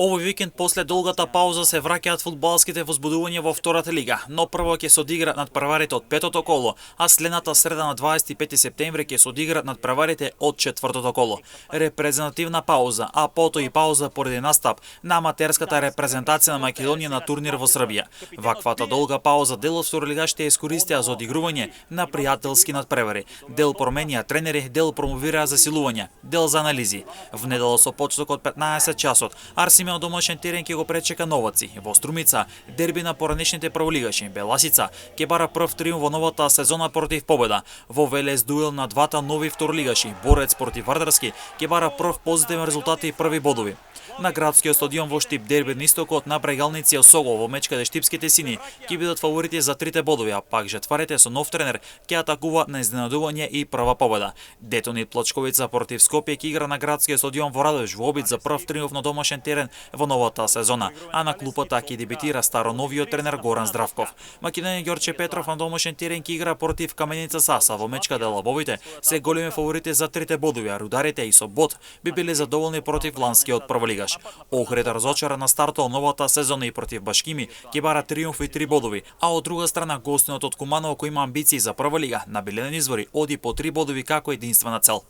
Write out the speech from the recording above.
Овој викенд после долгата пауза се враќаат фудбалските возбудувања во втората лига, но прво ќе се одиграат надпреварите од петото коло, а следната среда на 25 септември ќе се одиграат надпреварите од четвртото коло. Репрезентативна пауза, а потоа и пауза поради настап на аматерската репрезентација на Македонија на турнир во Србија. Ваквата долга пауза дел од второлигачите искористија за одигрување на пријателски надпревари. Дел променија тренери, дел промовираа засилувања, дел за анализи. В недела со почеток од 15 часот, Арсиме од домашен терен ќе го пречека Новаци. Во Струмица, дерби на поранешните прволигаши. Беласица ќе бара прв триумф во новата сезона против Победа. Во Велес дуел на двата нови второлигаши. Борец против Вардарски ќе бара прв позитивен резултат и први бодови. На градскиот стадион во Штип дерби на истокот на Брегалници Осого во меч каде штипските сини ќе бидат фаворити за трите бодови, а пак жетварите со нов тренер ќе атакуваат на изненадување и прва победа. Детонит Плачковица против Скопје ќе игра на градскиот стадион во Радовиш во обид за прв триумф на домашен терен во новата сезона, а на клупата ќе дебитира староновиот тренер Горан Здравков. Македонија Ѓорче Петров на домашен терен ќе игра против Каменица Саса во меч каде лабовите се големи фаворити за трите бодови, а рударите и со бод би били задоволни против ланскиот прволигаш. Охрид разочара на стартот новата сезона и против Башкими ќе бара триумф и 3 бодови, а од друга страна гостинот од Куманово кој има амбиции за прва лига на Беленен извори оди по 3 бодови како единствена цел.